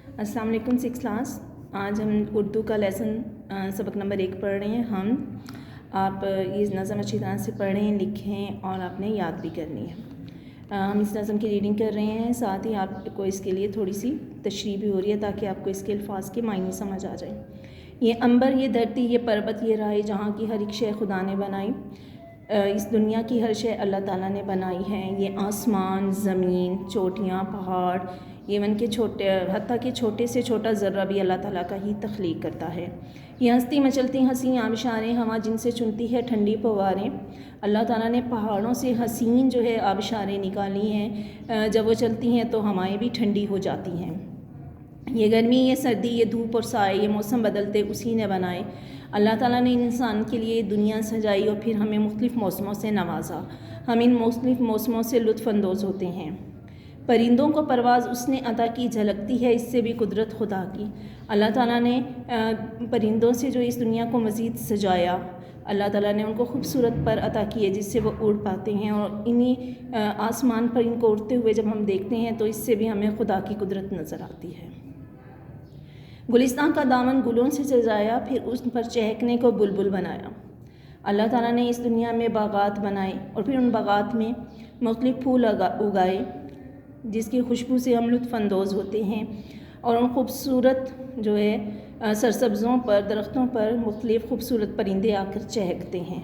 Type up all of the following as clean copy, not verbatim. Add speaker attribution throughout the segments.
Speaker 1: अस्सलाम वालेकुम six class. आज हम उर्दू का लेसन सबक नंबर 1 पढ़ रहे हैं। आप ये नज़म अच्छी तरह से पढ़ें, लिखें और आपने याद भी करनी है। हम इस नज़म की रीडिंग कर रहे हैं, साथ ही आपको इसके लिए थोड़ी सी तशरीह भी हो रही है ताकि आपको इसके अल्फाज के मायने समझ आ जाए। ये अंबर, ये धरती, ये पर्वत, ये राह, जहाँ की हर एक शय खुदा ने बनाई। इस दुनिया की हर शय अल्लाह ताला ने बनाई है। ये आसमान, ज़मीन, चोटियाँ, पहाड़, इवन के छोटे, हत्ता कि छोटे से छोटा ज़र्रा भी अल्लाह ताला का ही तख्लीक करता है। ये हंसती मचलती हंसी आबशारें, हवा जिनसे चुनती है ठंडी फवारें। अल्लाह ताला ने पहाड़ों से हसीन जो है आबशारें निकाली हैं। जब वो चलती हैं तो हवाएं भी ठंडी हो जाती हैं। ये गर्मी, ये सर्दी, ये धूप और साए, ये मौसम बदलते उसी ने बनाए। अल्लाह ताला ने इंसान के लिए दुनिया सजाई और फिर हमें मुख्तलिफ़ मौसमों से नवाजा। हम इन मुख्तलिफ़ मौसमों से लुत्फ़ अंदोज़ होते हैं। परिंदों को परवाज़ उसने अता की, झलकती है इससे भी कुदरत खुदा की। अल्लाह ताला ने परिंदों से जो इस दुनिया को मज़ीद सजाया, अल्लाह ताला ने उनको खूबसूरत पर अता किए जिससे वो उड़ पाते हैं। और इन्हीं आसमान पर इनको उड़ते हुए जब हम देखते हैं तो इससे भी हमें खुदा की कुदरत नज़र आती है। गुलिस्तान का दामन गुलों से सजाया, फिर उस पर चहकने को बुलबुल बनाया। अल्लाह ताला ने इस दुनिया में बागात बनाए और फिर उन बागात में मुख्तलिफ़ फूल उगाए जिसकी खुशबू से हम लुत्फ़ अंदोज़ होते हैं। और उन खूबसूरत जो है सरसब्ज़ों पर, दरख्तों पर मुख्तलिफ़ खूबसूरत परिंदे आकर चहकते हैं।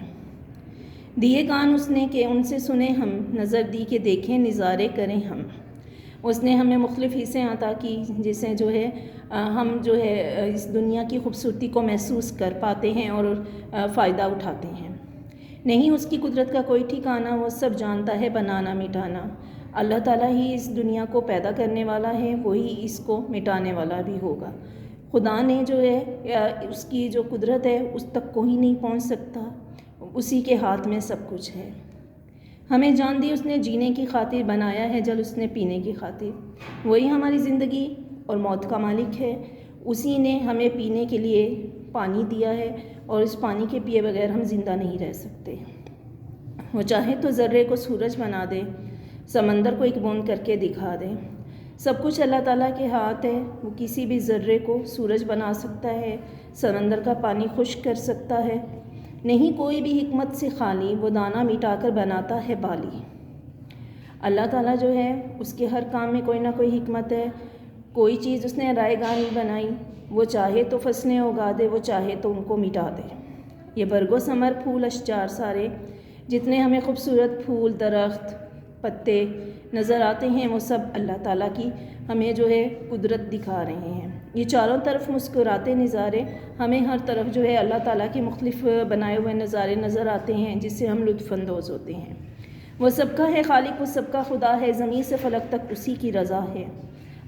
Speaker 1: दिए कान उसने के उनसे सुने हम, नज़र दी के देखें नज़ारे करें हम। उसने हमें मुख्तलिफ़ हिस्से अता की जिससे जो है हम जो है इस दुनिया की खूबसूरती को महसूस कर पाते हैं और फ़ायदा उठाते हैं। नहीं उसकी कुदरत का कोई ठिकाना, वो सब जानता है बनाना मिटाना। अल्लाह ताला ही इस दुनिया को पैदा करने वाला है, वही इसको मिटाने वाला भी होगा। खुदा ने जो है उसकी जो कुदरत है उस तक कोई नहीं पहुंच सकता, उसी के हाथ में सब कुछ है। हमें जान दी उसने जीने की खातिर, बनाया है जल उसने पीने की खातिर। वही हमारी ज़िंदगी और मौत का मालिक है। उसी ने हमें पीने के लिए पानी दिया है और इस पानी के पिए बगैर हम ज़िंदा नहीं रह सकते। वो चाहे तो ज़र्रे को सूरज बना दे, समंदर को एक बूंद करके दिखा दे। सब कुछ अल्लाह ताला के हाथ है। वो किसी भी ज़र्रे को सूरज बना सकता है, समंदर का पानी खुश्क कर सकता है। नहीं कोई भी हिकमत से खाली, वो दाना मिटाकर बनाता है बाली। अल्लाह ताला जो है उसके हर काम में कोई ना कोई हिकमत है। कोई चीज़ उसने रायगाह नहीं बनाई। वो चाहे तो फसलें उगा दे, वो चाहे तो उनको मिटा दे। ये बरगो समर फूल अशजार सारे, जितने हमें खूबसूरत फूल, दरख्त, पत्ते नज़र आते हैं, वो सब अल्लाह ताला की हमें जो है कुदरत दिखा रहे हैं। ये चारों तरफ मुस्कुराते नज़ारे, हमें हर तरफ जो है अल्लाह ताला के मुख्तलिफ़ बनाए हुए नज़ारे नज़र आते हैं जिससे हम लुत्फ़ अंदोज़ होते हैं। वो सबका है खालिक, वो सबका खुदा है, ज़मीन से फ़लक तक उसी की रज़ा है।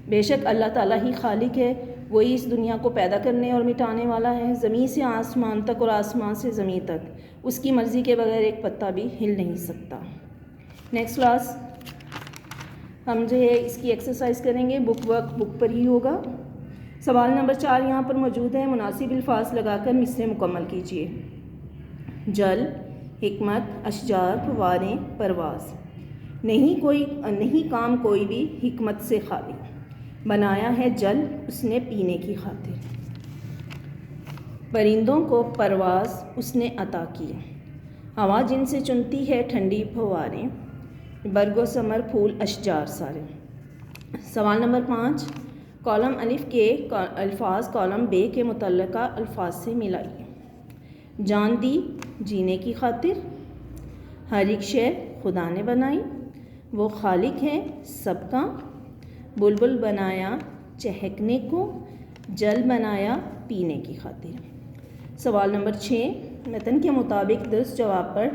Speaker 1: बेशक अल्लाह ताला ही खालिक है, वही इस दुनिया को पैदा करने और मिटाने वाला है। ज़मीन से आसमान तक और आसमान से ज़मीन तक उसकी मर्ज़ी के बगैर एक पत्ता भी हिल नहीं सकता। नेक्स्ट क्लास हम जो है इसकी एक्सरसाइज करेंगे। बुक वर्क बुक पर ही होगा। सवाल नंबर 4 यहाँ पर मौजूद है। मुनासिब अल्फाज लगाकर मिसरे मुकम्मल कीजिए। जल, हिकमत, अशजार, फवारें, परवाज़। नहीं काम कोई भी हिकमत से खाली, बनाया है जल उसने पीने की खातिर। परिंदों को परवाज़ उसने अता की, हवा जिनसे चुनती है ठंडी फवारें। बरगो समर फूल अशजार सारे। सवाल नंबर 5 कॉलम अलिफ के अल्फाज कॉलम बे के मुतल्लिका अल्फाज से मिलाइए। जान दी जीने की खातिर, हर एक शय खुदा ने बनाई, वो खालिक है सबका, बुलबुल बनाया चहकने को, जल बनाया पीने की खातिर। सवाल नंबर 6 मतन के मुताबिक दुरुस्त जवाब पर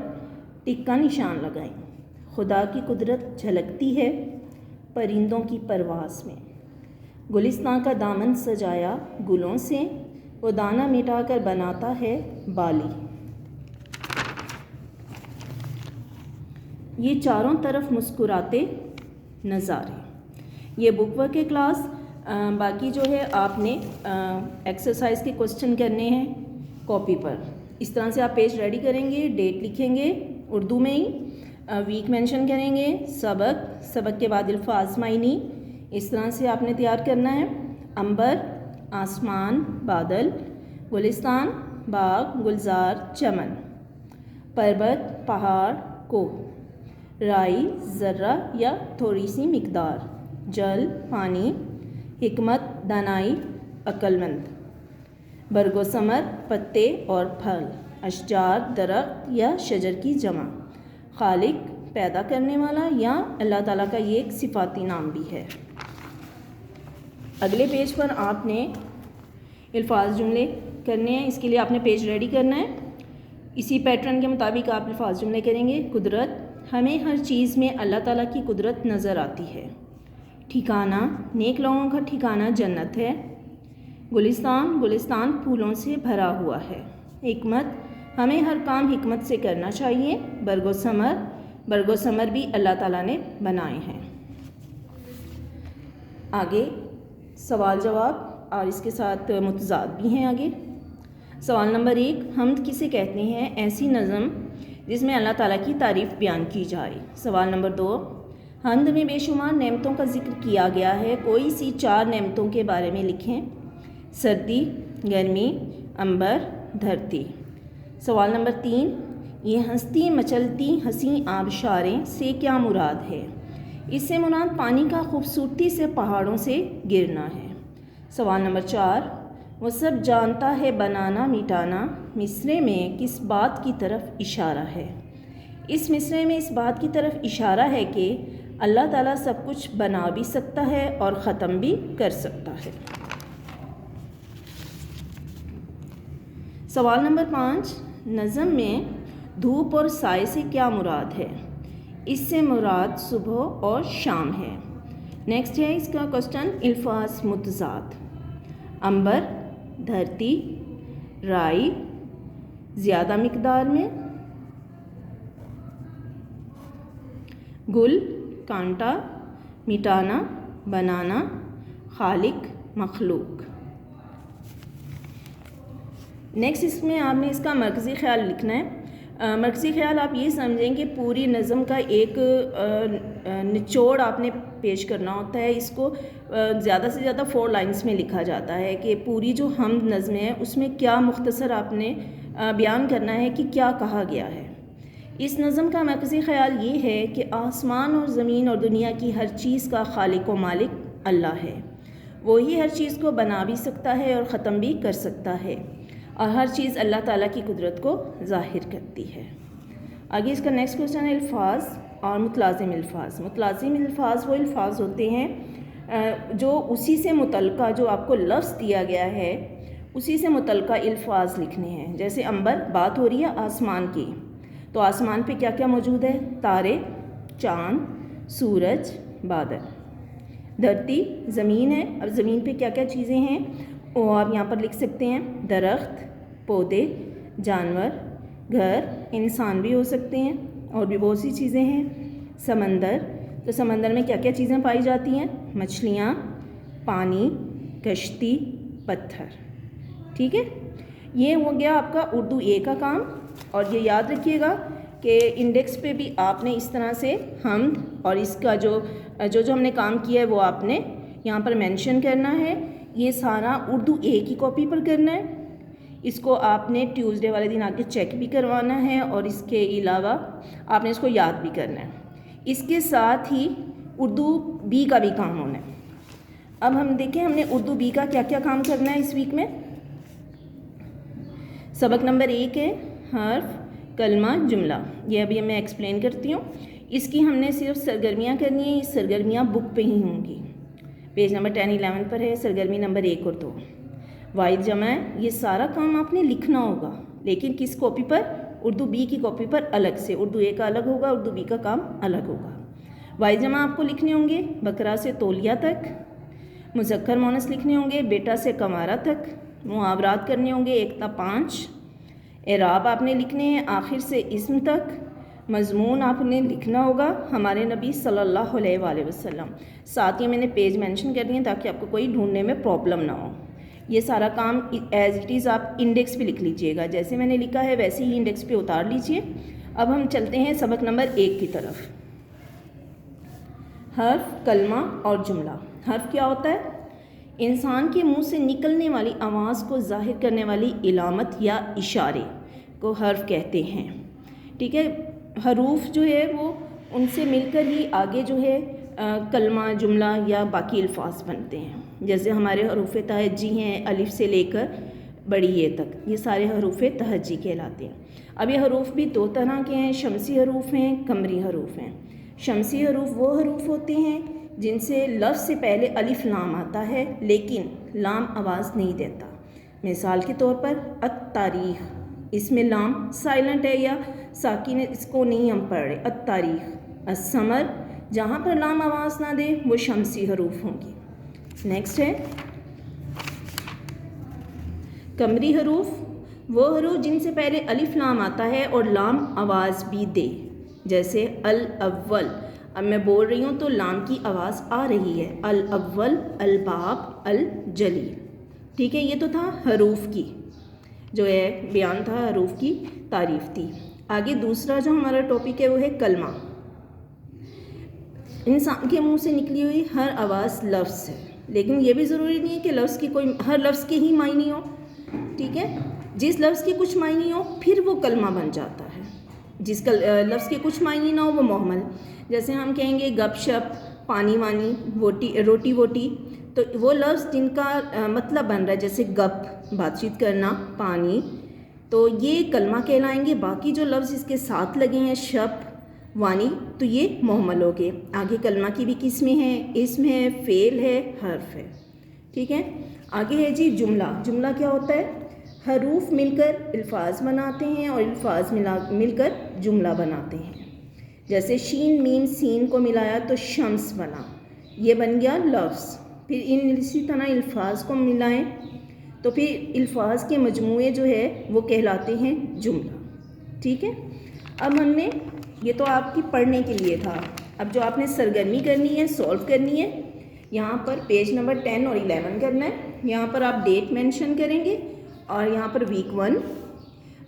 Speaker 1: टिक का निशान लगाएं। खुदा की कुदरत झलकती है परिंदों की परवाज़ में। गुलिस्तान का दामन सजाया गुलों से, वो दाना मिटाकर बनाता है बाली। ये चारों तरफ मुस्कुराते नज़ारे। ये बुक वर्क के क्लास। बाकी जो है आपने एक्सरसाइज के क्वेश्चन करने हैं कॉपी पर। इस तरह से आप पेज रेडी करेंगे, डेट लिखेंगे उर्दू में ही, वीक मेंशन करेंगे, सबक के बाद अल्फाज मायनी, इस तरह से आपने तैयार करना है। अंबर आसमान बादल, गुलिस्तान बाग गुलजार चमन, पर्वत पहाड़ कोह, राई ज़र्रा या थोड़ी सी मिकदार, जल पानी, हिकमत दानाई अक्लमंद, बरगो समर पत्ते और फल, अशजार दरख्त या शजर की जमा, खालिक पैदा करने वाला या अल्लाह ताला का ये एक सिफाती नाम भी है। अगले पेज पर आपने अल्फाज जुमले करने हैं। इसके लिए आपने पेज रेडी करना है। इसी पैटर्न के मुताबिक आप अल्फाज जुमले करेंगे। कुदरत, हमें हर चीज़ में अल्लाह ताला की कुदरत नज़र आती है। ठिकाना, नेक लोगों का ठिकाना जन्नत है। गुलिस्तान, गुलिस्तान फूलों से भरा हुआ है। हिकमत, हमें हर काम हिकमत से करना चाहिए। बरगो समर, बरगो समर भी अल्लाह ताला ने बनाए हैं। आगे सवाल जवाब और इसके साथ मुतज़ाद भी हैं। आगे सवाल नंबर 1, हम्द किसे कहते हैं? ऐसी नज़म जिसमें अल्लाह ताला की तारीफ़ बयान की जाए। सवाल नंबर 2, हम्द में बेशुमार नेमतों का जिक्र किया गया है, कोई सी 4 नेमतों के बारे में लिखें। सर्दी, गर्मी, अंबर, धरती। सवाल नंबर 3, ये हंसती मचलती हंसी आबशारें से क्या मुराद है? इससे मुराद पानी का खूबसूरती से पहाड़ों से गिरना है। सवाल नंबर 4, वो सब जानता है बनाना मिटाना मिसरे में किस बात की तरफ इशारा है? इस मिसरे में इस बात की तरफ इशारा है कि अल्लाह ताला सब कुछ बना भी सकता है और ख़त्म भी कर सकता है। सवाल नंबर 5, नज़म में धूप और साए से क्या मुराद है? इससे मुराद सुबह और शाम है। नेक्स्ट है इसका क्वेश्चन, अल्फाज मुतज़ाद। अंबर, धरती, राई, ज़्यादा मिकदार में, गुल, कांटा, मिटाना, बनाना, खालिक, मखलूक। नेक्स्ट इसमें आपने इसका मरकज़ी ख़्याल लिखना है। मरकज़ी ख़्याल आप ये समझें कि पूरी नज़म का एक निचोड़ आपने पेश करना होता है। इसको ज़्यादा से ज़्यादा 4 लाइन्स में लिखा जाता है कि पूरी जो हम नज़म है उसमें क्या मुख्तसर आपने बयान करना है कि क्या कहा गया है। इस नज़म का मरकज़ी ख़्याल ये है कि आसमान और ज़मीन और दुनिया की हर चीज़ का खालिक व मालिक अल्लाह है। वही हर चीज़ को बना भी सकता है और ख़त्म भी कर सकता है और हर चीज़ अल्लाह ताला की कुदरत को ज़ाहिर करती है। आगे इसका नेक्स्ट क्वेश्चन है अल्फाज और मुतलाज़िम अल्फाज। मुतलाज़िम अल्फाज वो अल्फाज होते हैं जो उसी से मुतल्लिक़ा, जो आपको लफ्ज़ दिया गया है उसी से मुतल्लिक़ा अल्फाज लिखने हैं। जैसे अंबर, बात हो रही है आसमान की, तो आसमान पे क्या क्या मौजूद है? तारे, चाँद, सूरज, बादल। धरती ज़मीन है, अब ज़मीन पे क्या क्या चीज़ें हैं वो आप यहाँ पर लिख सकते हैं। दरख्त, पौधे, जानवर, घर, इंसान भी हो सकते हैं और भी बहुत सी चीज़ें हैं। समंदर, तो समंदर में क्या क्या चीज़ें पाई जाती हैं? मछलियाँ, पानी, कश्ती, पत्थर। ठीक है, ये हो गया आपका उर्दू ए का काम। और ये याद रखिएगा कि इंडेक्स पे भी आपने इस तरह से हम्द और इसका जो हमने काम किया है वो आपने यहाँ पर मेंशन करना है। ये सारा उर्दू ए की कॉपी पर करना है। इसको आपने ट्यूसडे वाले दिन आके चेक भी करवाना है और इसके अलावा आपने इसको याद भी करना है। इसके साथ ही उर्दू बी का भी काम होना है। अब हम देखें हमने उर्दू बी का क्या क्या काम करना है इस वीक में। सबक नंबर 1 है हर्फ, कलमा, जुमला। ये अभी मैं एक्सप्लेन करती हूँ। इसकी हमने सिर्फ सरगर्मियाँ करनी है। ये सरगर्मियाँ बुक पे ही होंगी। पेज नंबर 10-11 पर है सरगर्मी नंबर 1 और 2। वाहिद जमा है, ये सारा काम आपने लिखना होगा, लेकिन किस कॉपी पर? उर्दू बी की कॉपी पर अलग से। उर्दू ए का अलग होगा, उर्दू बी का काम अलग होगा। वाहिद जमा आपको लिखने होंगे बकरा से तौलिया तक, मुज़क्कर मोनस लिखने होंगे बेटा से कमारा तक, मुहावरात करने होंगे 1 ता 5, एराब आपने लिखने हैं आखिर से इस्म तक, मज़मून आपने लिखना होगा हमारे नबी सल्लल्लाहु अलैहि वसल्लम। साथ ही मैंने पेज मेंशन कर दिए ताकि आपको कोई ढूंढने में प्रॉब्लम ना हो। ये सारा काम एज इट इज़ आप इंडेक्स पे लिख लीजिएगा, जैसे मैंने लिखा है वैसे ही इंडेक्स पे उतार लीजिए। अब हम चलते हैं सबक नंबर 1 की तरफ। हर्फ, कलमा और जुमला। हर्फ क्या होता है? انسان کے منہ سے نکلنے والی آواز کو ظاہر کرنے والی علامت یا اشارے کو حرف کہتے ہیں. ٹھیک ہے. حروف جو ہے وہ ان سے مل کر ہی آگے جو ہے کلمہ، جملہ یا باقی الفاظ بنتے ہیں. جیسے ہمارے حروف تہجی ہیں، الف سے لے کر بڑی یہ تک، یہ سارے حروف تہجی کہلاتے ہیں. اب یہ حروف بھی دو طرح کے ہیں، شمسی حروف ہیں، قمری حروف ہیں. شمسی حروف وہ حروف ہوتے ہیں جن سے لفظ سے پہلے الف لام آتا ہے لیکن لام آواز نہیں دیتا. مثال کے طور پر التاریخ، اس میں لام سائلنٹ ہے یا ساکن ہے، اس کو نہیں ہم پڑھ رہے. التاریخ. الثمر، جہاں پر لام آواز نہ دے وہ شمسی حروف ہوں گی. نیکسٹ ہے قمری حروف، وہ حروف جن سے پہلے الف لام آتا ہے اور لام آواز بھی دے. جیسے الاول، اب میں بول رہی ہوں تو لام کی آواز آ رہی ہے. الاول، الباب، الجلیل. ٹھیک ہے. یہ تو تھا حروف کی جو ہے بیان تھا، حروف کی تعریف تھی. آگے دوسرا جو ہمارا ٹاپک ہے وہ ہے کلمہ. انسان کے منہ سے نکلی ہوئی ہر آواز لفظ ہے، لیکن یہ بھی ضروری نہیں ہے کہ لفظ کی کوئی ہر لفظ کے ہی معنی ہو. ٹھیک ہے. جس لفظ کی کچھ معنی ہو پھر وہ کلمہ بن جاتا ہے. جس کا لفظ کے کچھ معنی نہ ہو وہ محمل. جیسے ہم کہیں گے گپ شپ، پانی وانی، روٹی ووٹی، تو وہ لفظ جن کا مطلب بن رہا ہے، جیسے گپ بات چیت کرنا، پانی، تو یہ کلمہ کہلائیں گے. باقی جو لفظ اس کے ساتھ لگے ہیں شپ، وانی، تو یہ محمل ہو گئے. آگے کلمہ کی بھی قسمیں ہیں، اسم ہے، فعل ہے، حرف ہے. ٹھیک ہے. آگے ہے جی جملہ. جملہ کیا ہوتا ہے؟ حروف مل کر الفاظ بناتے ہیں اور الفاظ مل کر جملہ بناتے ہیں. جیسے شین میم سین کو ملایا تو شمس بنا، یہ بن گیا لفظ. پھر اسی طرح الفاظ کو ملائیں تو پھر الفاظ کے مجموعے جو ہے وہ کہلاتے ہیں جملہ. ٹھیک ہے. اب ہم نے یہ تو آپ کی پڑھنے کے لیے تھا. اب جو آپ نے سرگرمی کرنی ہے، سولو کرنی ہے، یہاں پر پیج نمبر 10 اور 11 کرنا ہے. یہاں پر آپ ڈیٹ مینشن کریں گے اور یہاں پر ویک 1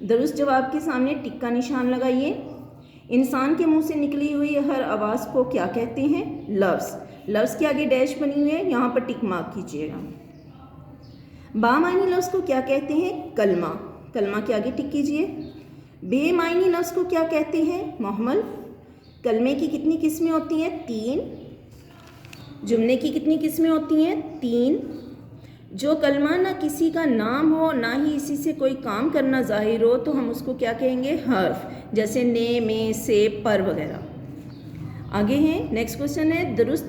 Speaker 1: درست جواب کے سامنے ٹک کا نشان لگائیے. انسان کے منہ سے نکلی ہوئی ہر آواز کو کیا کہتے ہیں؟ لفظ. لفظ کے آگے ڈیش بنی ہوئی ہے، یہاں پر ٹک مارک کیجیے گا. بامعنی لفظ کو کیا کہتے ہیں؟ کلمہ. کلمہ کے آگے ٹک کیجیے. بے معنی لفظ کو کیا کہتے ہیں؟ محمل. کلمے کی کتنی قسمیں ہوتی ہیں؟ 3. جملے کی کتنی قسمیں ہوتی ہیں؟ 3. جو کلمہ نہ کسی کا نام ہو نہ ہی اسی سے کوئی کام کرنا ظاہر ہو تو ہم اس کو کیا کہیں گے؟ حرف. جیسے نے، میں، سے، پر وغیرہ. آگے ہیں نیکسٹ کوشچن ہے درست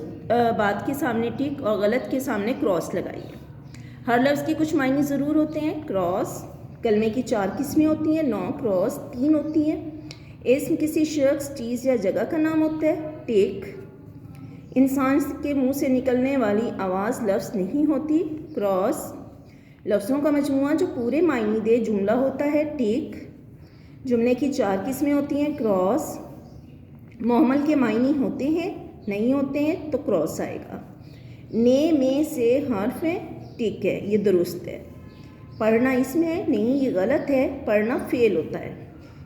Speaker 1: بات کے سامنے ٹک اور غلط کے سامنے کراس لگائیے. ہر لفظ کے کچھ معنی ضرور ہوتے ہیں. کراس. کلمے کی 4 قسمیں ہوتی ہیں. 9 کراس 3 ہوتی ہیں. اسم کسی شخص، چیز یا جگہ کا نام ہوتا ہے. ٹک. انسان کے منہ سے نکلنے والی آواز لفظ نہیں ہوتی. کراس. لفظوں کا مجموعہ جو پورے معنی دے جملہ ہوتا ہے. ٹک. جملے کی 4 قسمیں ہوتی ہیں. کراس. محمل کے معنی ہوتے ہیں نہیں ہوتے ہیں تو کراس آئے گا. نے، میں، سے حرف ہے. ٹک ہے، یہ درست ہے. پڑھنا اس میں ہے نہیں، یہ غلط ہے. پڑھنا فعل ہوتا ہے.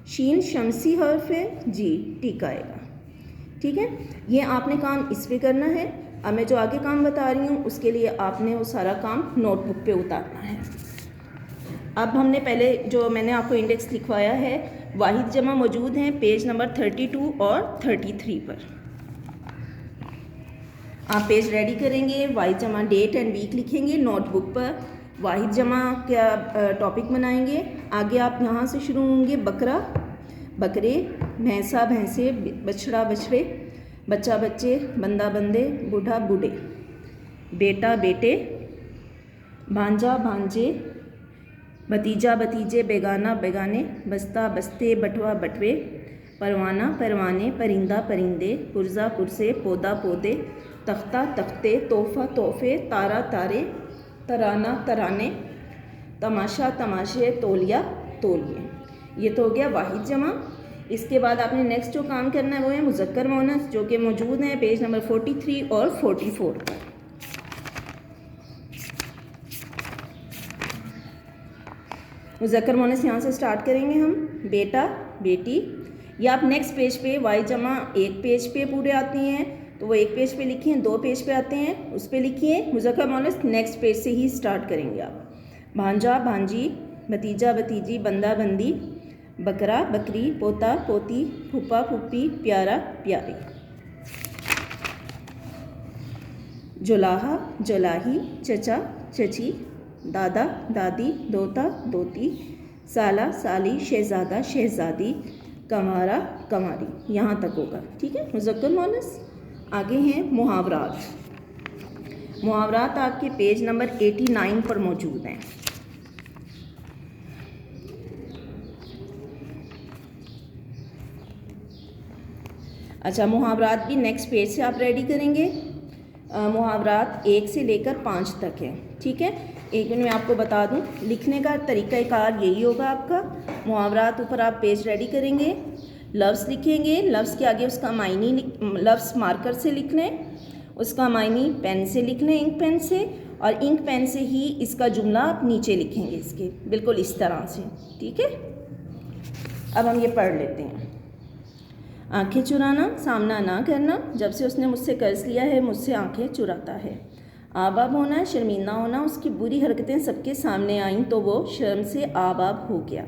Speaker 1: شین شمسی حرف ہے. جی ٹک آئے گا. ٹھیک ہے. یہ آپ نے کام اس پہ کرنا ہے. اب میں جو آگے کام بتا رہی ہوں اس کے لیے آپ نے وہ سارا کام نوٹ بک پہ اتارنا ہے. اب ہم نے پہلے جو میں نے آپ کو انڈیکس لکھوایا ہے، واحد جمع موجود ہیں پیج نمبر 32 اور 33 پر. آپ پیج ریڈی کریں گے، واحد جمع ڈیٹ اینڈ ویک لکھیں گے نوٹ بک پر. واحد جمع کا ٹاپک بنائیں گے. آگے آپ یہاں سے شروع ہوں گے. بکرا بکرے، بھینسا بھینسے، بچڑا بچڑے، بچہ بچے، بندہ بندے، بوڑھا بوڑھے، بیٹا بیٹے، بھانجا بھانجے، بھتیجا بھتیجے، بیگانہ بیگانے، بستہ بستے، بٹوا بٹوے، پروانہ پروانے، پرندہ پرندے، پرزہ پرسے، پودا پودے، تختہ تختے، تحفہ تحفے، تارا تارے، ترانہ ترانے، تماشا تماشے، تولیا تولیے. یہ تو ہو گیا واحد جمع. اس کے بعد آپ نے نیکسٹ جو کام کرنا ہے وہ ہے مذکر مؤنث، جو کہ موجود ہیں پیج نمبر 43 اور 44 پر. مذکر مؤنث یہاں سے سٹارٹ کریں گے ہم. بیٹا بیٹی. یا آپ نیکسٹ پیج پہ واحد جمع ایک پیج پہ پورے آتی ہیں. تو وہ ایک پیج پہ لکھیں, 2 پیج پہ آتے ہیں اس پہ لکھیے. مذکر مؤنث نیکسٹ پیج سے ہی اسٹارٹ کریں گے آپ. بھانجا بھانجی, بھتیجا بھتیجی, بندہ بندی, بکرا بکری, پوتا پوتی, پھوپھا پھوپھی, پیارا پیاری. جولاہا جولاہی, چچا چچی, دادا دادی, دوتا دوتی, سالہ سالی, شہزادہ شہزادی, کنوارا کنواری. یہاں تک ہوگا, ٹھیک ہے. مذکر مؤنث. آگے ہیں محاورات. محاورات آپ کے پیج نمبر 89 پر موجود ہیں. اچھا, محاورات بھی نیکسٹ پیج سے آپ ریڈی کریں گے. محاورات 1 سے لے کر 5 تک ہیں, ٹھیک ہے. ایک میں آپ کو بتا دوں, لکھنے کا طریقہ کار یہی ہوگا آپ کا. محاورات اوپر آپ پیج ریڈی کریں گے, لفظ لکھیں گے, لفظ کے آگے اس کا معنی لفظ مارکر سے لکھ لیں, اس کا معنی پین سے لکھ لیں, انک پین سے, اور انک پین سے ہی اس کا جملہ آپ نیچے لکھیں گے اس کے, بالکل اس طرح سے, ٹھیک ہے. اب ہم یہ پڑھ لیتے ہیں. آنکھیں چرانا, سامنا نہ کرنا, جب سے اس نے مجھ سے قرض لیا ہے مجھ سے آنکھیں چراتا ہے. آب آب ہونا, شرمندہ ہونا, اس کی بری حرکتیں سب کے سامنے آئیں تو وہ شرم سے آب آب ہو گیا.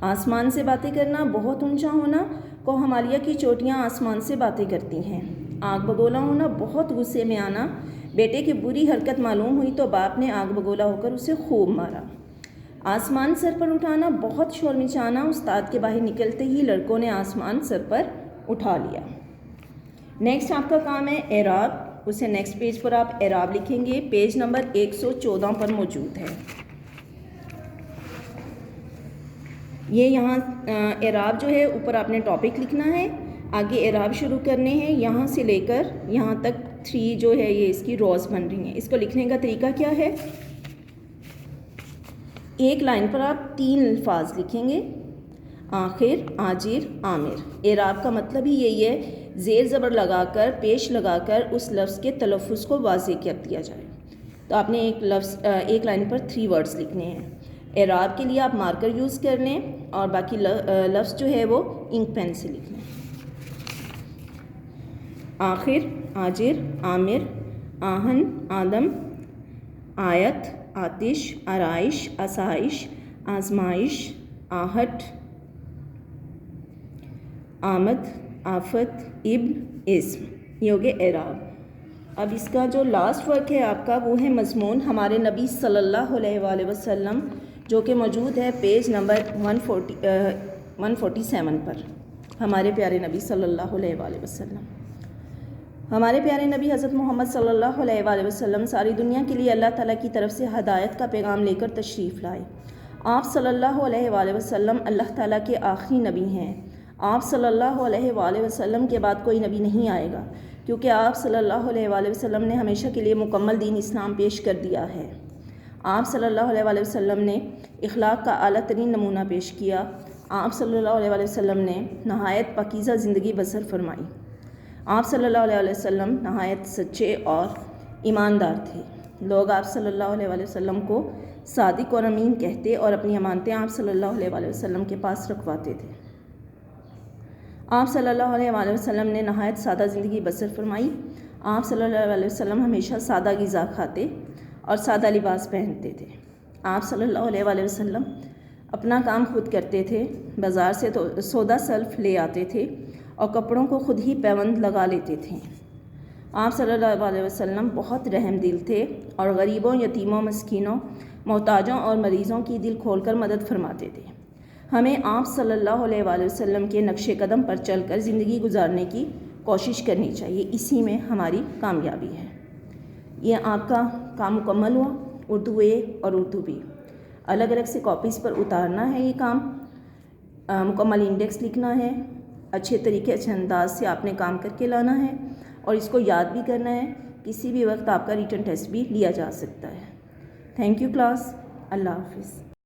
Speaker 1: آسمان سے باتیں کرنا, بہت اونچا ہونا, کو ہمالیہ کی چوٹیاں آسمان سے باتیں کرتی ہیں. آگ بگولا ہونا, بہت غصے میں آنا, بیٹے کی بری حرکت معلوم ہوئی تو باپ نے آگ بگولا ہو کر اسے خوب مارا. آسمان سر پر اٹھانا, بہت شور مچانا, استاد کے باہر نکلتے ہی لڑکوں نے آسمان سر پر اٹھا لیا. نیکسٹ آپ کا کام ہے اعراب. اسے نیکسٹ پیج پر آپ اعراب لکھیں گے, پیج نمبر 114 پر موجود ہے. یہ یہاں اعراب جو ہے اوپر آپ نے ٹاپک لکھنا ہے, آگے اعراب شروع کرنے ہیں, یہاں سے لے کر یہاں تک 3 جو ہے یہ اس کی روز بن رہی ہیں. اس کو لکھنے کا طریقہ کیا ہے, ایک لائن پر آپ 3 الفاظ لکھیں گے, آخر, آجر, عامر. اعراب کا مطلب ہی یہی ہے, زیر زبر لگا کر, پیش لگا کر اس لفظ کے تلفظ کو واضح کر دیا جائے. تو آپ نے ایک لائن پر 3 ورڈز لکھنے ہیں. اعراب کے لیے آپ مارکر یوز کر لیں اور باقی لفظ جو ہے وہ انک پین سے لکھ لیں. آخر, آجر, عامر, آہن, آدم, آیت, آتش, آرائش, آسائش, آزمائش, آہٹ, آمد, آفت, ابن, اسم. یہ ہو گئے اعراب. اب اس کا جو لاسٹ ورک ہے آپ کا وہ ہے مضمون ہمارے نبی صلی اللہ علیہ وآلہ وسلم, جو کہ موجود ہے پیج نمبر 147 پر. ہمارے پیارے نبی صلی اللہ علیہ وآلہ وسلم. ہمارے پیارے نبی حضرت محمد صلی اللہ علیہ وآلہ وسلم ساری دنیا کے لیے اللہ تعالیٰ کی طرف سے ہدایت کا پیغام لے کر تشریف لائے. آپ صلی اللہ علیہ وآلہ وسلم اللہ تعالیٰ کے آخری نبی ہیں. آپ صلی اللہ علیہ وآلہ وسلم کے بعد کوئی نبی نہیں آئے گا, کیونکہ آپ صلی اللہ علیہ وآلہ وسلم نے ہمیشہ کے لیے مکمل دین اسلام پیش کر دیا ہے. آپ صلی اللہ علیہ وآلہ وسلم نے اخلاق کا اعلیٰ ترین نمونہ پیش کیا. آپ صلی اللہ علیہ وآلہ وسلم نے نہایت پاکیزہ زندگی بسر فرمائی. آپ صلی اللہ علیہ وسلم نہایت سچے اور ایماندار تھے. لوگ آپ صلی اللہ علیہ وسلم کو صادق اور امین کہتے اور اپنی امانتیں آپ صلی اللہ علیہ وسلم کے پاس رکھواتے تھے. آپ صلی اللہ علیہ وسلم نے نہایت سادہ زندگی بسر فرمائی. آپ صلی اللہ علیہ وسلم ہمیشہ سادہ غذا کھاتے اور سادہ لباس پہنتے تھے. آپ صلی اللہ علیہ وسلم اپنا کام خود کرتے تھے, بازار سے سودا سلف لے آتے تھے اور کپڑوں کو خود ہی پیوند لگا لیتے تھے. آپ صلی اللہ علیہ وسلم بہت رحم دل تھے اور غریبوں, یتیموں, مسکینوں, محتاجوں اور مریضوں کی دل کھول کر مدد فرماتے تھے. ہمیں آپ صلی اللہ علیہ وسلم کے نقش قدم پر چل کر زندگی گزارنے کی کوشش کرنی چاہیے, اسی میں ہماری کامیابی ہے. یہ آپ کا کام مکمل ہوا. اردو اے اور اردو بی الگ الگ سے کاپیز پر اتارنا ہے. یہ کام مکمل انڈیکس لکھنا ہے, اچھے طریقے اچھے انداز سے آپ نے کام کر کے لانا ہے اور اس کو یاد بھی کرنا ہے. کسی بھی وقت آپ کا ریٹن ٹیسٹ بھی لیا جا سکتا ہے. Thank you class. اللہ حافظ.